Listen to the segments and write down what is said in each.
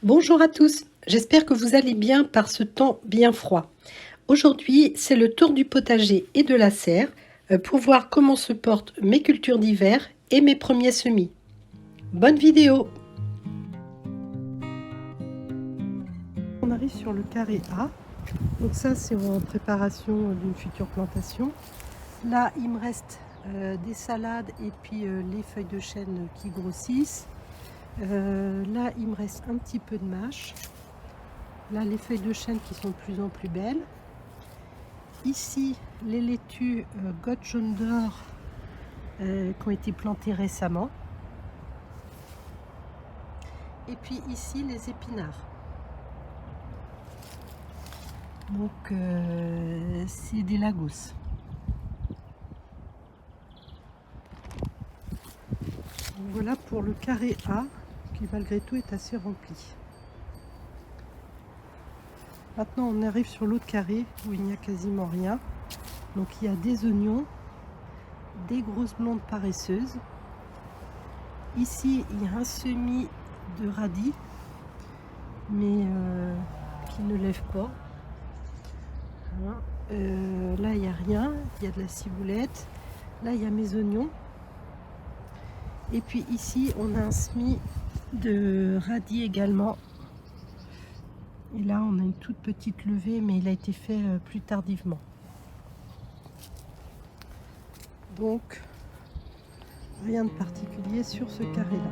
Bonjour à tous, j'espère que vous allez bien par ce temps bien froid. Aujourd'hui, c'est le tour du potager et de la serre pour voir comment se portent mes cultures d'hiver et mes premiers semis. Bonne vidéo! On arrive sur le carré A, donc ça c'est en préparation d'une future plantation. Là il me reste des salades et puis les feuilles de chêne qui grossissent. Là il me reste un petit peu de mâche. Là les feuilles de chêne qui sont de plus en plus belles. Ici les laitues Goth jaune d'or qui ont été plantées récemment. Et puis ici les épinards. Donc c'est des lagos. Donc, voilà pour le carré A qui malgré tout est assez rempli. Maintenant on arrive sur l'autre carré où il n'y a quasiment rien. Donc il y a des oignons, des grosses blondes paresseuses. Ici il y a un semis de radis mais qui ne lève pas. Là il n'y a rien, il y a de la ciboulette. Là il y a mes oignons. Et puis ici on a un semis de radis également. Et là on a une toute petite levée mais il a été fait plus tardivement. Donc rien de particulier sur ce carré là.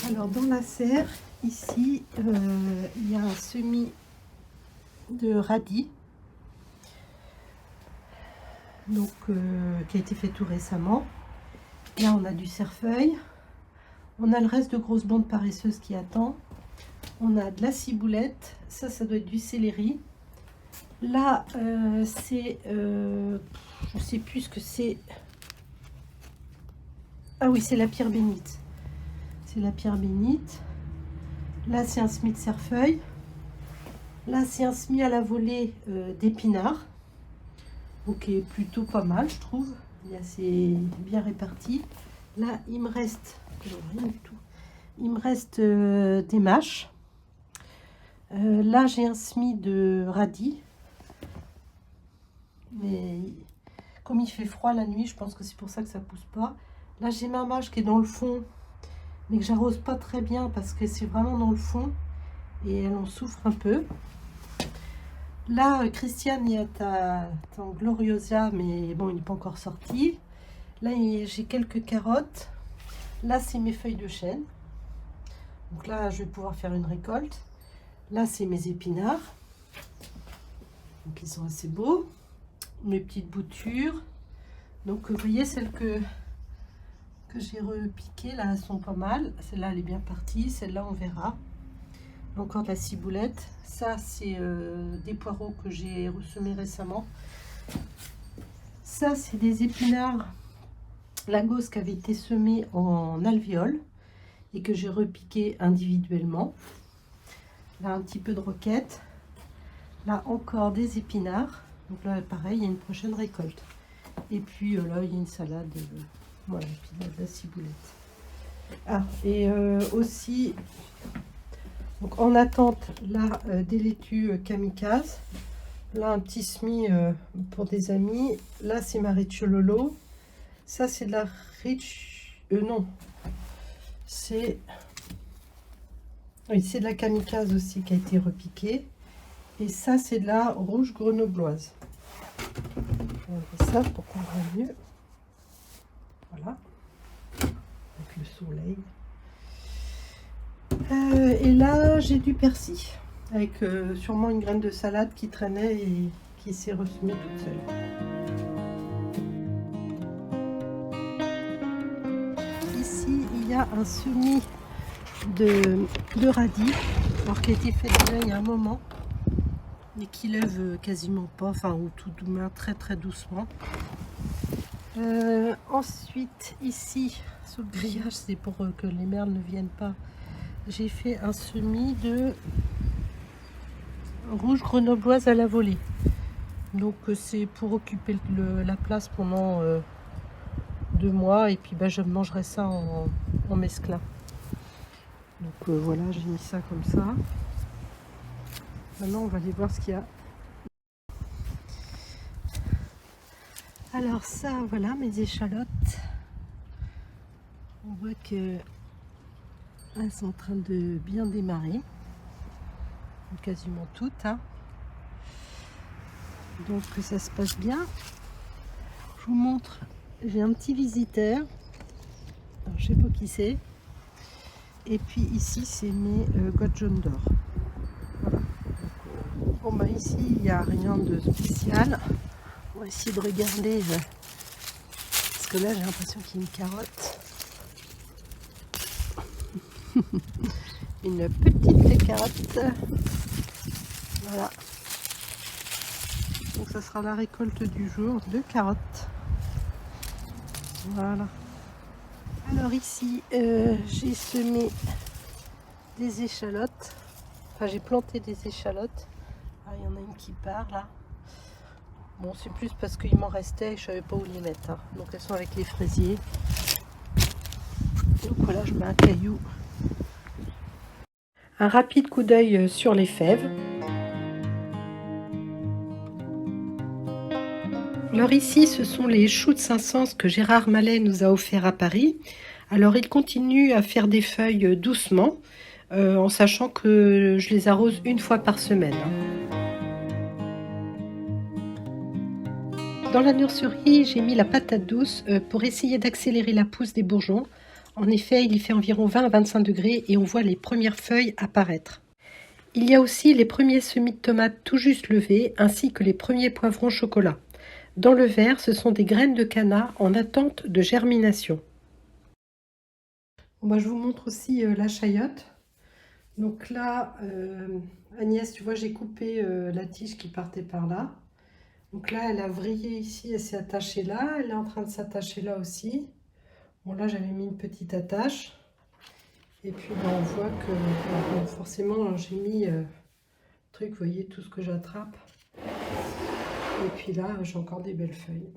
Alors dans la serre ici il y a un semis de radis donc qui a été fait tout récemment. Là on a du cerfeuil, on a le reste de grosses bandes paresseuses qui attend, on a de la ciboulette, ça doit être du céleri. Là c'est je sais plus ce que c'est. Ah oui, c'est la pierre bénite. C'est la pierre bénite. Là c'est un semis de cerfeuil. Là c'est un semis à la volée d'épinards, donc qui est plutôt pas mal je trouve. C'est bien réparti. Là il me reste rien du tout. Il me reste des mâches. Là j'ai un semis de radis, mais comme il fait froid la nuit, je pense que c'est pour ça que ça pousse pas. Là j'ai ma mâche qui est dans le fond, mais que j'arrose pas très bien parce que c'est vraiment dans le fond et elle en souffre un peu. Là Christiane est en Gloriosa, mais bon il n'est pas encore sorti. Là j'ai quelques carottes. Là c'est mes feuilles de chêne, donc là je vais pouvoir faire une récolte. Là c'est mes épinards, donc ils sont assez beaux. Mes petites boutures, donc vous voyez celles que j'ai repiquées là, elles sont pas mal. Celle-là elle est bien partie, celle-là on verra. Encore de la ciboulette. Ça c'est des poireaux que j'ai ressemés récemment. Ça c'est des épinards lagos qui avaient été semés en alvéole et que j'ai repiqué individuellement. Là un petit peu de roquette. Là encore des épinards. Donc là pareil, il y a une prochaine récolte. Et puis là il y a une salade, voilà, et puis de la ciboulette. Ah, et aussi donc en attente là des laitues kamikaze. Là un petit semis pour des amis. Là c'est ma Ricciololo. Ça c'est de la non, c'est oui, c'est de la kamikaze aussi qui a été repiquée. Et ça c'est de la rouge grenobloise. On va ça pour qu'on voit mieux. Voilà, avec le soleil. Et là j'ai du persil avec sûrement une graine de salade qui traînait et qui s'est ressemée toute seule. Ici il y a un semis de radis, alors qui a été fait déjà il y a un moment et qui lève quasiment pas, enfin ou tout doucement, très doucement. Ensuite ici sous le grillage, c'est pour que les merles ne viennent pas, j'ai fait un semis de rouge grenobloise à la volée. Donc c'est pour occuper la place pendant 2 mois et puis ben, je mangerai ça en mesclin. Donc voilà, j'ai mis ça comme ça. Maintenant on va aller voir ce qu'il y a. Alors ça, voilà mes échalotes. On voit que elles sont en train de bien démarrer. Quasiment toutes. Hein. Donc ça se passe bien. Je vous montre, j'ai un petit visiteur. Alors, je sais pas qui c'est. Et puis ici c'est mes gouttes jaunes d'or. Voilà. Bon bah ici il n'y a rien de spécial. On va essayer de regarder parce que là j'ai l'impression qu'il y a une carotte. Une petite carotte. Voilà. Donc ça sera la récolte du jour de carottes. Voilà. Alors ici j'ai semé des échalotes. Enfin j'ai planté des échalotes. Ah, il y en a une qui part là. Bon c'est plus parce qu'il m'en restait et je savais pas où les mettre. Hein. Donc elles sont avec les fraisiers. Donc voilà, je mets un caillou. Un rapide coup d'œil sur les fèves. Alors ici, ce sont les choux de Saint-Saëns que Gérard Mallet nous a offert à Paris. Alors il continue à faire des feuilles doucement, en sachant que je les arrose une fois par semaine. Dans la nurserie, j'ai mis la patate douce pour essayer d'accélérer la pousse des bourgeons. En effet, il y fait environ 20 à 25 degrés et on voit les premières feuilles apparaître. Il y a aussi les premiers semis de tomates tout juste levés, ainsi que les premiers poivrons chocolat. Dans le verre, ce sont des graines de canna en attente de germination. Bon, bah, je vous montre aussi la chayote. Donc là, Agnès, tu vois, j'ai coupé la tige qui partait par là. Donc là, elle a vrillé ici, elle s'est attachée là. Elle est en train de s'attacher là aussi. Bon, là, j'avais mis une petite attache. Et puis, ben, on voit que bon, forcément, j'ai mis truc, vous voyez, tout ce que j'attrape. Et puis là, j'ai encore des belles feuilles.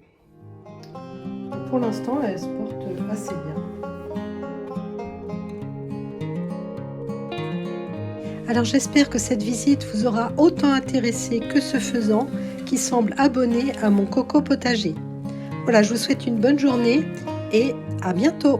Et pour l'instant, elle se porte assez bien. Alors j'espère que cette visite vous aura autant intéressé que ce faisant qui semble abonné à mon coco potager. Voilà, je vous souhaite une bonne journée et à bientôt.